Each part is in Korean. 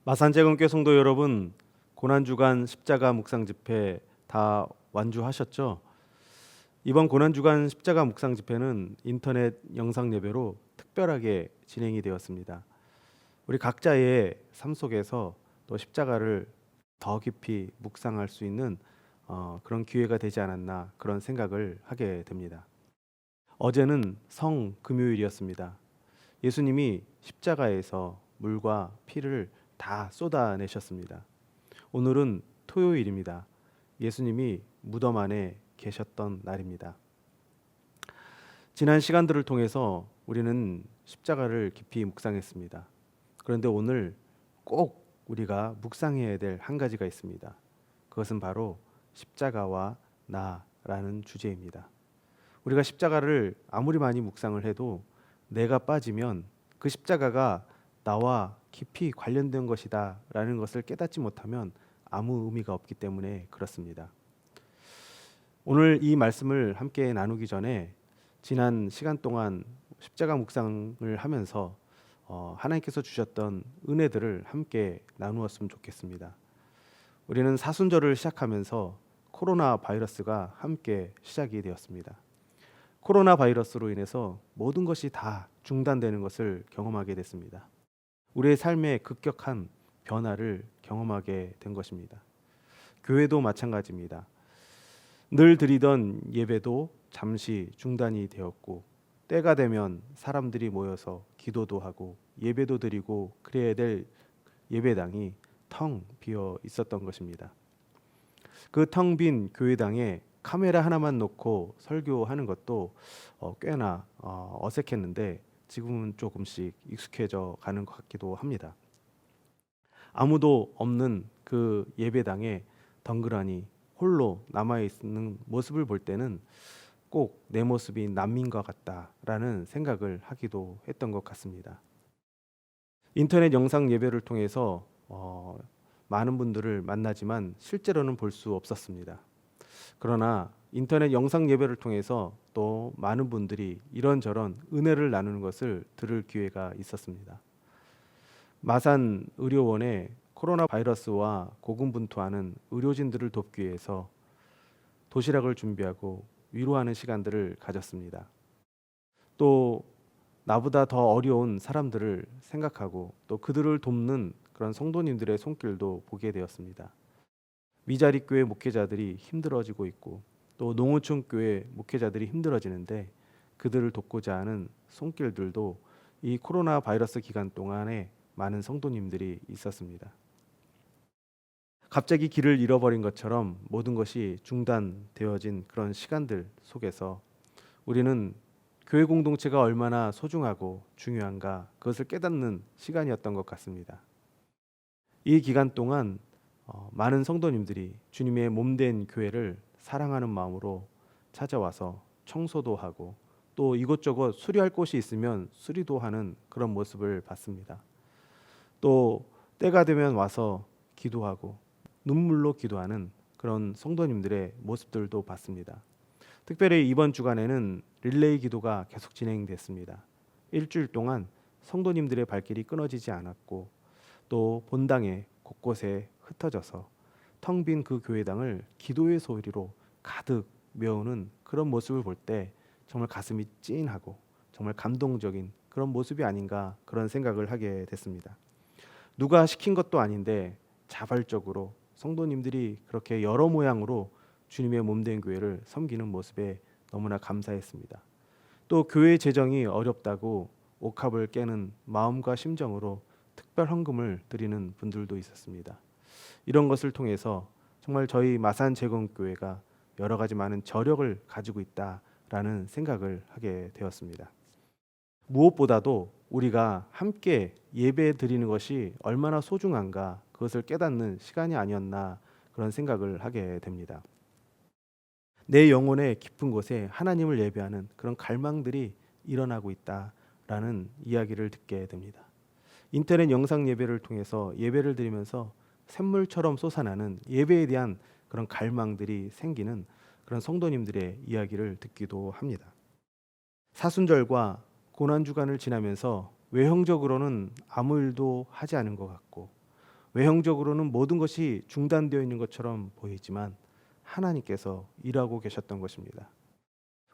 마산재건교 성도 여러분, 고난주간 십자가 묵상 집회 다 완주하셨죠? 이번 고난주간 십자가 묵상 집회는 인터넷 영상 예배로 특별하게 진행이 되었습니다. 우리 각자의 삶 속에서 또 십자가를 더 깊이 묵상할 수 있는 그런 기회가 되지 않았나 그런 생각을 하게 됩니다. 어제는 성금요일이었습니다. 예수님이 십자가에서 물과 피를 다 쏟아내셨습니다. 오늘은 토요일입니다. 예수님이 무덤 안에 계셨던 날입니다. 지난 시간들을 통해서 우리는 십자가를 깊이 묵상했습니다. 그런데 오늘 꼭 우리가 묵상해야 될 한 가지가 있습니다. 그것은 바로 십자가와 나라는 주제입니다. 우리가 십자가를 아무리 많이 묵상을 해도 내가 빠지면 그 십자가가 나와 깊이 관련된 것이다 라는 것을 깨닫지 못하면 아무 의미가 없기 때문에 그렇습니다. 오늘 이 말씀을 함께 나누기 전에 지난 시간 동안 십자가 묵상을 하면서 하나님께서 주셨던 은혜들을 함께 나누었으면 좋겠습니다. 우리는 사순절을 시작하면서 코로나 바이러스가 함께 시작이 되었습니다. 코로나 바이러스로 인해서 모든 것이 다 중단되는 것을 경험하게 됐습니다. 우리의 삶에 급격한 변화를 경험하게 된 것입니다. 교회도 마찬가지입니다. 늘 드리던 예배도 잠시 중단이 되었고, 때가 되면 사람들이 모여서 기도도 하고 예배도 드리고 그래야 될 예배당이 텅 비어 있었던 것입니다. 그 텅 빈 교회당에 카메라 하나만 놓고 설교하는 것도 꽤나 어색했는데 지금은 조금씩 익숙해져 가는 것 같기도 합니다. 아무도 없는 그 예배당에 덩그러니 홀로 남아있는 모습을 볼 때는 꼭 내 모습이 난민과 같다라는 생각을 하기도 했던 것 같습니다. 인터넷 영상 예배를 통해서 많은 분들을 만나지만 실제로는 볼 수 없었습니다. 그러나 인터넷 영상 예배를 통해서 또 많은 분들이 이런저런 은혜를 나누는 것을 들을 기회가 있었습니다. 마산 의료원에 코로나 바이러스와 고군분투하는 의료진들을 돕기 위해서 도시락을 준비하고 위로하는 시간들을 가졌습니다. 또 나보다 더 어려운 사람들을 생각하고 또 그들을 돕는 그런 성도님들의 손길도 보게 되었습니다. 미자리 교회 목회자들이 힘들어지고 있고 또 농어촌 교회 목회자들이 힘들어지는데 그들을 돕고자 하는 손길들도 이 코로나 바이러스 기간 동안에 많은 성도님들이 있었습니다. 갑자기 길을 잃어버린 것처럼 모든 것이 중단되어진 그런 시간들 속에서 우리는 교회 공동체가 얼마나 소중하고 중요한가 그것을 깨닫는 시간이었던 것 같습니다. 이 기간 동안 많은 성도님들이 주님의 몸된 교회를 사랑하는 마음으로 찾아와서 청소도 하고 또 이곳저곳 수리할 곳이 있으면 수리도 하는 그런 모습을 봤습니다. 또 때가 되면 와서 기도하고 눈물로 기도하는 그런 성도님들의 모습들도 봤습니다. 특별히 이번 주간에는 릴레이 기도가 계속 진행됐습니다. 일주일 동안 성도님들의 발길이 끊어지지 않았고 또 본당에 곳곳에 흩어져서 텅 빈 그 교회당을 기도의 소리로 가득 메우는 그런 모습을 볼 때 정말 가슴이 찐하고 정말 감동적인 그런 모습이 아닌가 그런 생각을 하게 됐습니다. 누가 시킨 것도 아닌데 자발적으로 성도님들이 그렇게 여러 모양으로 주님의 몸된 교회를 섬기는 모습에 너무나 감사했습니다. 또 교회 재정이 어렵다고 옥합을 깨는 마음과 심정으로 특별 헌금을 드리는 분들도 있었습니다. 이런 것을 통해서 정말 저희 마산재건교회가 여러 가지 많은 저력을 가지고 있다라는 생각을 하게 되었습니다. 무엇보다도 우리가 함께 예배 드리는 것이 얼마나 소중한가 그것을 깨닫는 시간이 아니었나 그런 생각을 하게 됩니다. 내 영혼의 깊은 곳에 하나님을 예배하는 그런 갈망들이 일어나고 있다라는 이야기를 듣게 됩니다. 인터넷 영상 예배를 통해서 예배를 드리면서 샘물처럼 솟아나는 예배에 대한 그런 갈망들이 생기는 그런 성도님들의 이야기를 듣기도 합니다. 사순절과 고난주간을 지나면서 외형적으로는 아무 일도 하지 않은 것 같고 외형적으로는 모든 것이 중단되어 있는 것처럼 보이지만 하나님께서 일하고 계셨던 것입니다.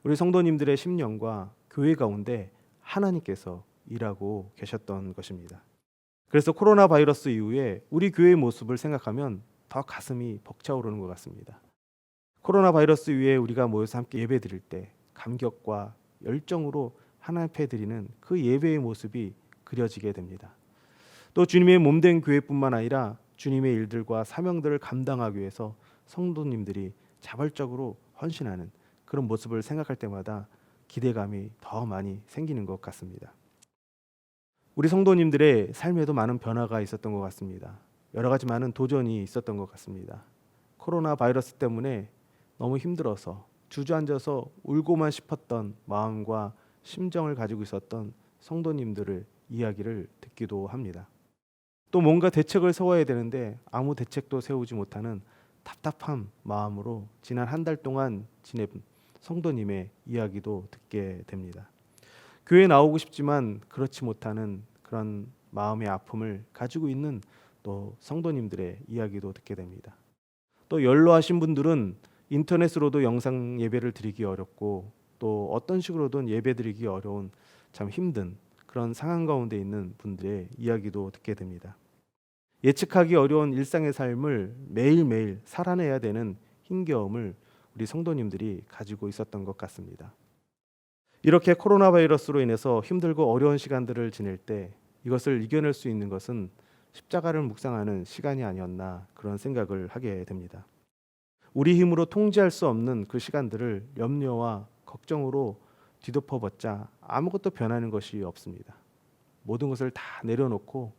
우리 성도님들의 심령과 교회 가운데 하나님께서 일하고 계셨던 것입니다. 그래서 코로나 바이러스 이후에 우리 교회의 모습을 생각하면 더 가슴이 벅차오르는 것 같습니다. 코로나 바이러스 이후에 우리가 모여서 함께 예배 드릴 때 감격과 열정으로 하나님 앞에 드리는 그 예배의 모습이 그려지게 됩니다. 또 주님의 몸된 교회뿐만 아니라 주님의 일들과 사명들을 감당하기 위해서 성도님들이 자발적으로 헌신하는 그런 모습을 생각할 때마다 기대감이 더 많이 생기는 것 같습니다. 우리 성도님들의 삶에도 많은 변화가 있었던 것 같습니다. 여러 가지 많은 도전이 있었던 것 같습니다. 코로나 바이러스 때문에 너무 힘들어서 주저앉아서 울고만 싶었던 마음과 심정을 가지고 있었던 성도님들의 이야기를 듣기도 합니다. 또 뭔가 대책을 세워야 되는데 아무 대책도 세우지 못하는 답답한 마음으로 지난 한 달 동안 지낸 성도님의 이야기도 듣게 됩니다. 교회에 나오고 싶지만 그렇지 못하는 그런 마음의 아픔을 가지고 있는 또 성도님들의 이야기도 듣게 됩니다. 또 연로하신 분들은 인터넷으로도 영상 예배를 드리기 어렵고 또 어떤 식으로든 예배 드리기 어려운 참 힘든 그런 상황 가운데 있는 분들의 이야기도 듣게 됩니다. 예측하기 어려운 일상의 삶을 매일매일 살아내야 되는 힘겨움을 우리 성도님들이 가지고 있었던 것 같습니다. 이렇게 코로나 바이러스로 인해서 힘들고 어려운 시간들을 지낼 때 이것을 이겨낼 수 있는 것은 십자가를 묵상하는 시간이 아니었나 그런 생각을 하게 됩니다. 우리 힘으로 통제할 수 없는 그 시간들을 염려와 걱정으로 뒤덮어봤자 아무것도 변하는 것이 없습니다. 모든 것을 다 내려놓고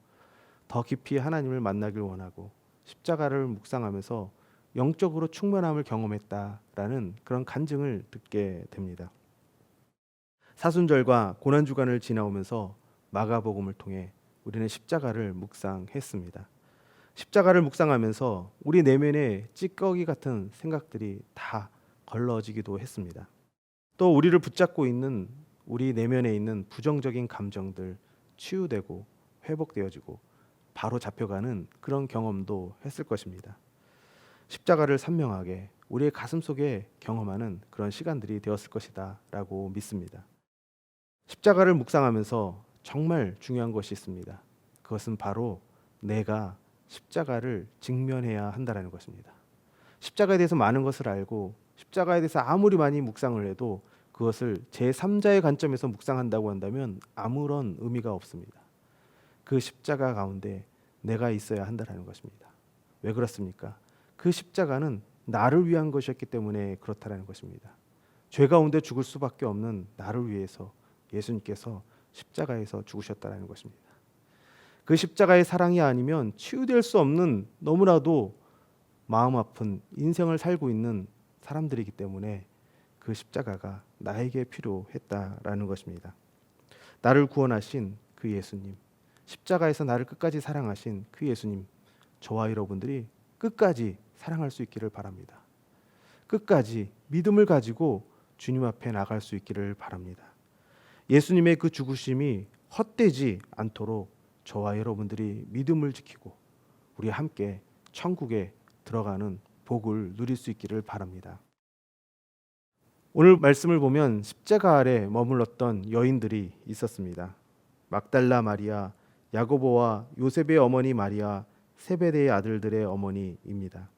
더 깊이 하나님을 만나길 원하고 십자가를 묵상하면서 영적으로 충만함을 경험했다라는 그런 간증을 듣게 됩니다. 사순절과 고난주간을 지나오면서 마가복음을 통해 우리는 십자가를 묵상했습니다. 십자가를 묵상하면서 우리 내면에 찌꺼기 같은 생각들이 다 걸러지기도 했습니다. 또 우리를 붙잡고 있는 우리 내면에 있는 부정적인 감정들 치유되고 회복되어지고 바로 잡혀가는 그런 경험도 했을 것입니다. 십자가를 선명하게 우리의 가슴 속에 경험하는 그런 시간들이 되었을 것이다 라고 믿습니다. 십자가를 묵상하면서 정말 중요한 것이 있습니다. 그것은 바로 내가 십자가를 직면해야 한다는 것입니다. 십자가에 대해서 많은 것을 알고 십자가에 대해서 아무리 많이 묵상을 해도 그것을 제3자의 관점에서 묵상한다고 한다면 아무런 의미가 없습니다. 그 십자가 가운데 내가 있어야 한다는 것입니다. 왜 그렇습니까? 그 십자가는 나를 위한 것이었기 때문에 그렇다는 것입니다. 죄 가운데 죽을 수밖에 없는 나를 위해서 예수님께서 십자가에서 죽으셨다는 것입니다. 그 십자가의 사랑이 아니면 치유될 수 없는 너무나도 마음 아픈 인생을 살고 있는 사람들이기 때문에 그 십자가가 나에게 필요했다라는 것입니다. 나를 구원하신 그 예수님, 십자가에서 나를 끝까지 사랑하신 그 예수님, 저와 여러분들이 끝까지 사랑할 수 있기를 바랍니다. 끝까지 믿음을 가지고 주님 앞에 나갈 수 있기를 바랍니다. 예수님의 그 죽으심이 헛되지 않도록 저와 여러분들이 믿음을 지키고 우리 함께 천국에 들어가는 복을 누릴 수 있기를 바랍니다. 오늘 말씀을 보면 십자가 아래 머물렀던 여인들이 있었습니다. 막달라 마리아, 야고보와 요셉의 어머니 마리아, 세베대의 아들들의 어머니입니다.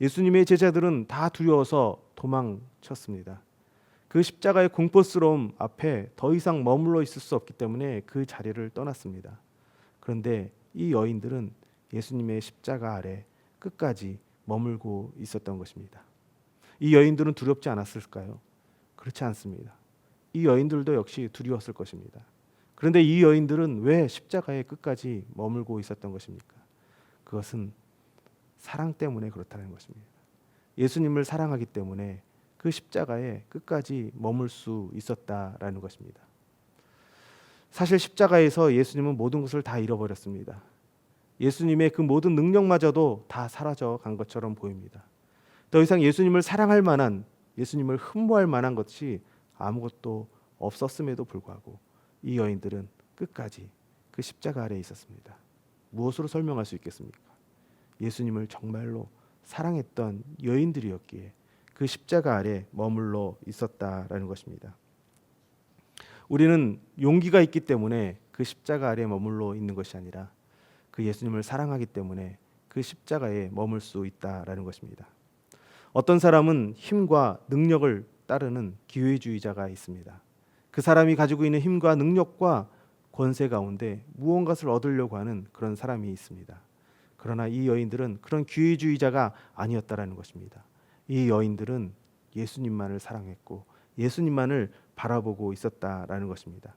예수님의 제자들은 다 두려워서 도망쳤습니다. 그 십자가의 공포스러움 앞에 더 이상 머물러 있을 수 없기 때문에 그 자리를 떠났습니다. 그런데 이 여인들은 예수님의 십자가 아래 끝까지 머물고 있었던 것입니다. 이 여인들은 두렵지 않았을까요? 그렇지 않습니다. 이 여인들도 역시 두려웠을 것입니다. 그런데 이 여인들은 왜 십자가의 끝까지 머물고 있었던 것입니까? 그것은 사랑 때문에 그렇다는 것입니다. 예수님을 사랑하기 때문에 그 십자가에 끝까지 머물 수 있었다라는 것입니다. 사실 십자가에서 예수님은 모든 것을 다 잃어버렸습니다. 예수님의 그 모든 능력마저도 다 사라져 간 것처럼 보입니다. 더 이상 예수님을 사랑할 만한, 예수님을 흠모할 만한 것이 아무것도 없었음에도 불구하고 이 여인들은 끝까지 그 십자가 아래에 있었습니다. 무엇으로 설명할 수 있겠습니까? 예수님을 정말로 사랑했던 여인들이었기에 그 십자가 아래 머물러 있었다라는 것입니다. 우리는 용기가 있기 때문에 그 십자가 아래 머물러 있는 것이 아니라 그 예수님을 사랑하기 때문에 그 십자가에 머물 수 있다라는 것입니다. 어떤 사람은 힘과 능력을 따르는 기회주의자가 있습니다. 그 사람이 가지고 있는 힘과 능력과 권세 가운데 무언가를 얻으려고 하는 그런 사람이 있습니다. 그러나 이 여인들은 그런 기회주의자가 아니었다라는 것입니다. 이 여인들은 예수님만을 사랑했고 예수님만을 바라보고 있었다라는 것입니다.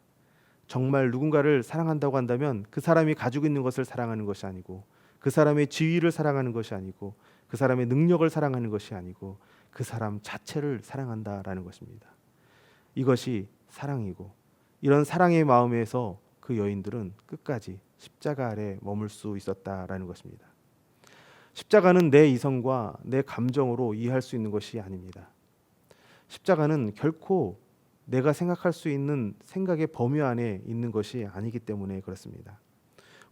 정말 누군가를 사랑한다고 한다면 그 사람이 가지고 있는 것을 사랑하는 것이 아니고 그 사람의 지위를 사랑하는 것이 아니고 그 사람의 능력을 사랑하는 것이 아니고 그 사람 자체를 사랑한다라는 것입니다. 이것이 사랑이고 이런 사랑의 마음에서 그 여인들은 끝까지 십자가 아래 머물 수 있었다라는 것입니다. 십자가는 내 이성과 내 감정으로 이해할 수 있는 것이 아닙니다. 십자가는 결코 내가 생각할 수 있는 생각의 범위 안에 있는 것이 아니기 때문에 그렇습니다.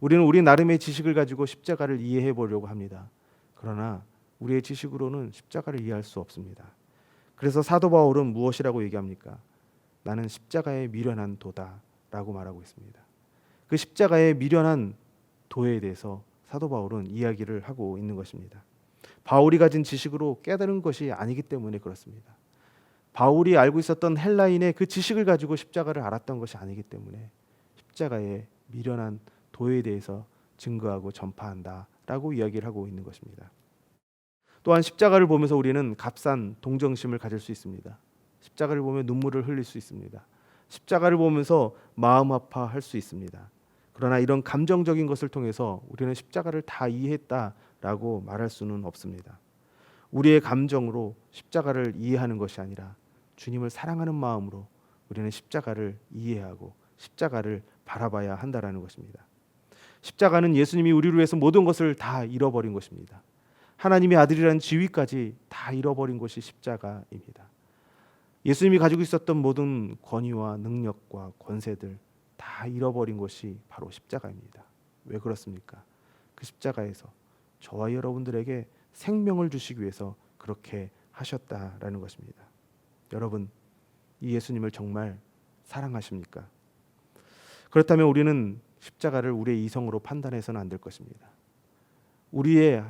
우리는 우리 나름의 지식을 가지고 십자가를 이해해 보려고 합니다. 그러나 우리의 지식으로는 십자가를 이해할 수 없습니다. 그래서 사도 바울은 무엇이라고 얘기합니까? 나는 십자가에 미련한 도다라고 말하고 있습니다. 그 십자가에 미련한 도에 대해서 사도 바울은 이야기를 하고 있는 것입니다. 바울이 가진 지식으로 깨달은 것이 아니기 때문에 그렇습니다. 바울이 알고 있었던 헬라인의 그 지식을 가지고 십자가를 알았던 것이 아니기 때문에 십자가에 미련한 도에 대해서 증거하고 전파한다라고 이야기를 하고 있는 것입니다. 또한 십자가를 보면서 우리는 값싼 동정심을 가질 수 있습니다. 십자가를 보면 눈물을 흘릴 수 있습니다. 십자가를 보면서 마음 아파할 수 있습니다. 그러나 이런 감정적인 것을 통해서 우리는 십자가를 다 이해했다라고 말할 수는 없습니다. 우리의 감정으로 십자가를 이해하는 것이 아니라 주님을 사랑하는 마음으로 우리는 십자가를 이해하고 십자가를 바라봐야 한다라는 것입니다. 십자가는 예수님이 우리를 위해서 모든 것을 다 잃어버린 것입니다. 하나님의 아들이라는 지위까지 다 잃어버린 것이 십자가입니다. 예수님이 가지고 있었던 모든 권위와 능력과 권세들 다 잃어버린 것이 바로 십자가입니다. 왜 그렇습니까? 그 십자가에서 저와 여러분들에게 생명을 주시기 위해서 그렇게 하셨다라는 것입니다. 여러분, 이 예수님을 정말 사랑하십니까? 그렇다면 우리는 십자가를 우리의 이성으로 판단해서는 안 될 것입니다. 우리의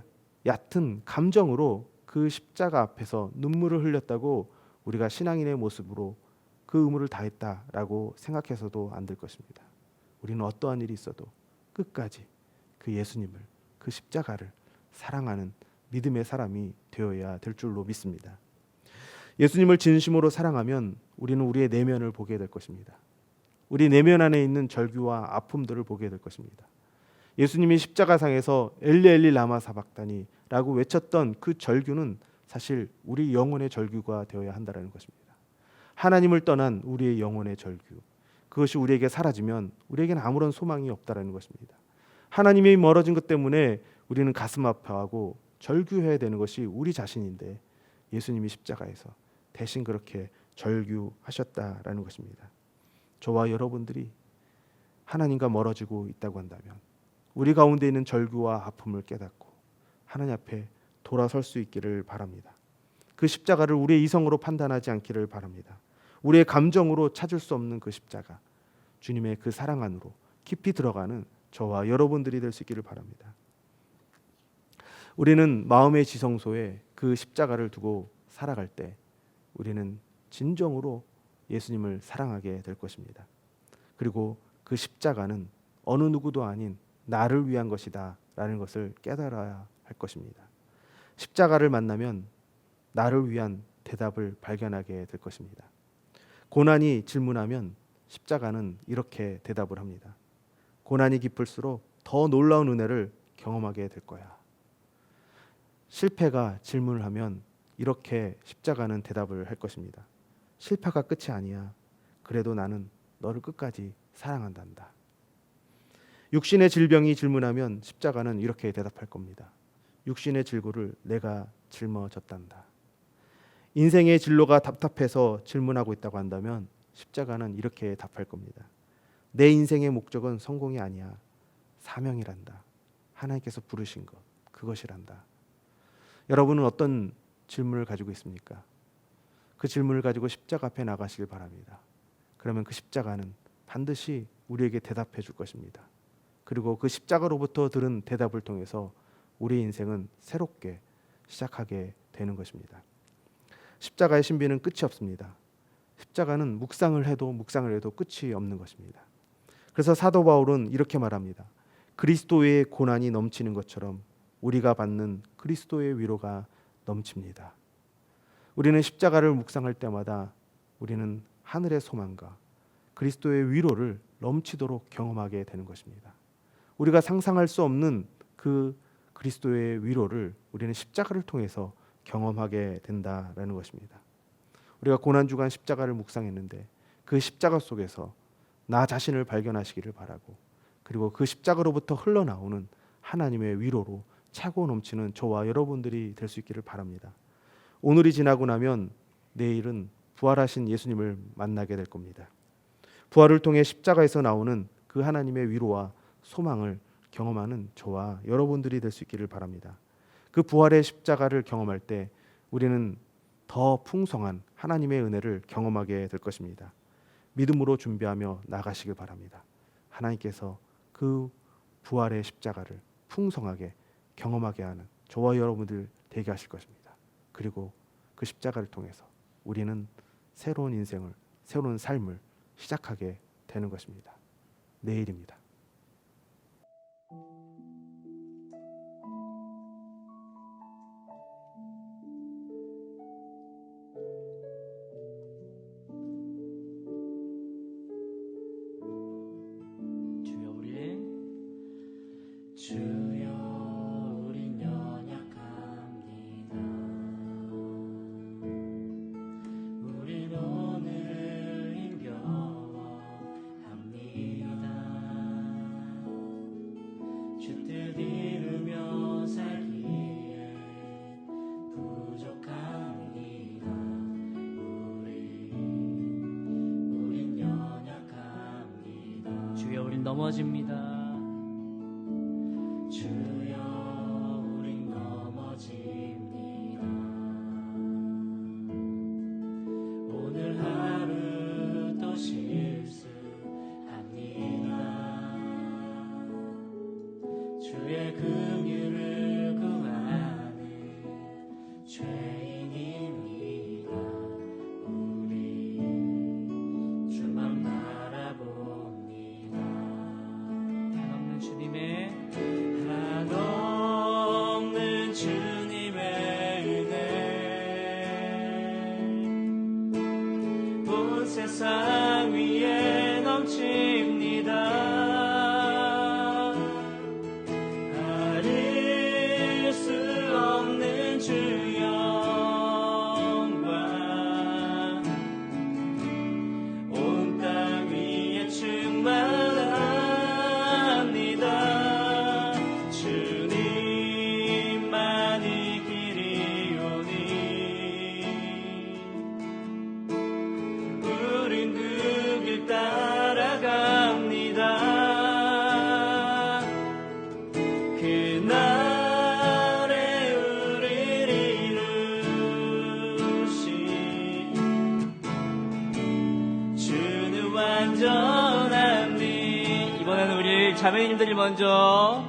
얕은 감정으로 그 십자가 앞에서 눈물을 흘렸다고 우리가 신앙인의 모습으로 그 의무를 다했다라고 생각해서도 안 될 것입니다. 우리는 어떠한 일이 있어도 끝까지 그 예수님을, 그 십자가를 사랑하는 믿음의 사람이 되어야 될 줄로 믿습니다. 예수님을 진심으로 사랑하면 우리는 우리의 내면을 보게 될 것입니다. 우리 내면 안에 있는 절규와 아픔들을 보게 될 것입니다. 예수님이 십자가상에서 엘리 엘리 라마 사박다니라고 외쳤던 그 절규는 사실 우리 영혼의 절규가 되어야 한다는 것입니다. 하나님을 떠난 우리의 영혼의 절규, 그것이 우리에게 사라지면 우리에게는 아무런 소망이 없다는 것입니다. 하나님이 멀어진 것 때문에 우리는 가슴 아파하고 절규해야 되는 것이 우리 자신인데 예수님이 십자가에서 대신 그렇게 절규하셨다라는 것입니다. 저와 여러분들이 하나님과 멀어지고 있다고 한다면 우리 가운데 있는 절규와 아픔을 깨닫고 하나님 앞에 돌아설 수 있기를 바랍니다. 그 십자가를 우리의 이성으로 판단하지 않기를 바랍니다. 우리의 감정으로 찾을 수 없는 그 십자가, 주님의 그 사랑 안으로 깊이 들어가는 저와 여러분들이 될 수 있기를 바랍니다. 우리는 마음의 지성소에 그 십자가를 두고 살아갈 때 우리는 진정으로 예수님을 사랑하게 될 것입니다. 그리고 그 십자가는 어느 누구도 아닌 나를 위한 것이다 라는 것을 깨달아야 할 것입니다. 십자가를 만나면 나를 위한 대답을 발견하게 될 것입니다. 고난이 질문하면 십자가는 이렇게 대답을 합니다. 고난이 깊을수록 더 놀라운 은혜를 경험하게 될 거야. 실패가 질문을 하면 이렇게 십자가는 대답을 할 것입니다. 실패가 끝이 아니야. 그래도 나는 너를 끝까지 사랑한단다. 육신의 질병이 질문하면 십자가는 이렇게 대답할 겁니다. 육신의 질고를 내가 짊어졌단다. 인생의 진로가 답답해서 질문하고 있다고 한다면 십자가는 이렇게 답할 겁니다. 내 인생의 목적은 성공이 아니야. 사명이란다. 하나님께서 부르신 것, 그것이란다. 여러분은 어떤 질문을 가지고 있습니까? 그 질문을 가지고 십자가 앞에 나가시길 바랍니다. 그러면 그 십자가는 반드시 우리에게 대답해 줄 것입니다. 그리고 그 십자가로부터 들은 대답을 통해서 우리 인생은 새롭게 시작하게 되는 것입니다. 십자가의 신비는 끝이 없습니다. 십자가는 묵상을 해도 끝이 없는 것입니다. 그래서 사도 바울은 이렇게 말합니다. 그리스도의 고난이 넘치는 것처럼 우리가 받는 그리스도의 위로가 넘칩니다. 우리는 십자가를 묵상할 때마다 우리는 하늘의 소망과 그리스도의 위로를 넘치도록 경험하게 되는 것입니다. 우리가 상상할 수 없는 그 그리스도의 위로를 우리는 십자가를 통해서 경험하게 된다라는 것입니다. 우리가 고난주간 십자가를 묵상했는데 그 십자가 속에서 나 자신을 발견하시기를 바라고, 그리고 그 십자가로부터 흘러나오는 하나님의 위로로 차고 넘치는 저와 여러분들이 될 수 있기를 바랍니다. 오늘이 지나고 나면 내일은 부활하신 예수님을 만나게 될 겁니다. 부활을 통해 십자가에서 나오는 그 하나님의 위로와 소망을 경험하는 저와 여러분들이 될 수 있기를 바랍니다. 그 부활의 십자가를 경험할 때 우리는 더 풍성한 하나님의 은혜를 경험하게 될 것입니다. 믿음으로 준비하며 나가시길 바랍니다. 하나님께서 그 부활의 십자가를 풍성하게 경험하게 하는 저와 여러분들 되게 하실 것입니다. 그리고 그 십자가를 통해서 우리는 새로운 인생을, 새로운 삶을 시작하게 되는 것입니다. 내일입니다. 주여 우린 연약합니다. 우린 오늘 힘겨워합니다. 주 뜻 이루며 살기에 부족합니다. 우린 연약합니다. 주여 우린 넘어집니다. 주여 우린 넘어집니다. 오늘 하루 또 실수합니다. 주의 긍휼을 구하는 죄인입니다. 우리 주만 바라봅니다. 한없는 주님의 주님의 은혜 온 세상 위에 넘칩니다. 아릴 수 없는 주 영광 온 땅 위에 충만합니다. 따라갑니다. 그날에 우리를 이루신 주는 완전함니. 이번에는 우리 자매님들이 먼저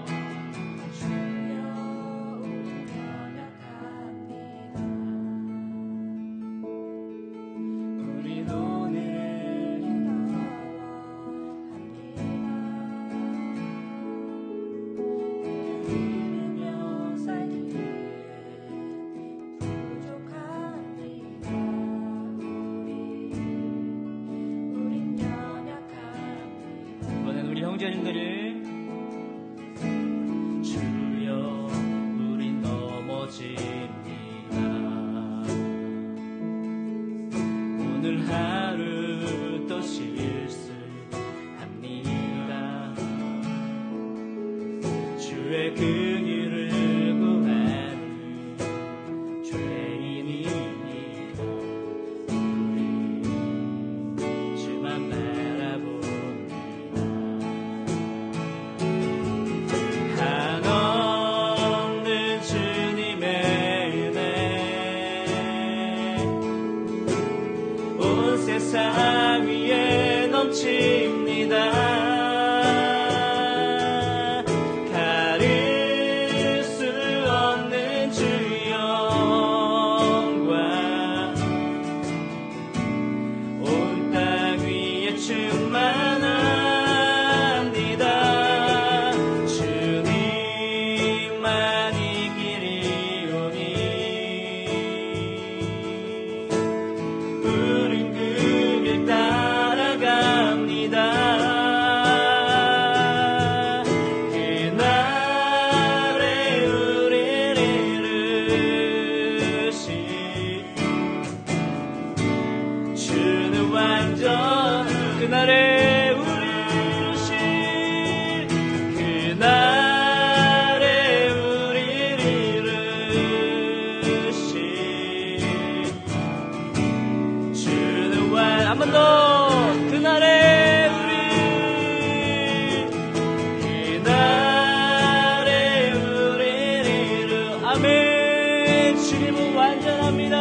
형제님들이 주여 우린 넘어집니다. 오늘 하루 또 실수합니다. 주의 긍휼을 구하는 죄인입니다. 우리 주만 바라봅니다. 한없는 감사합니다.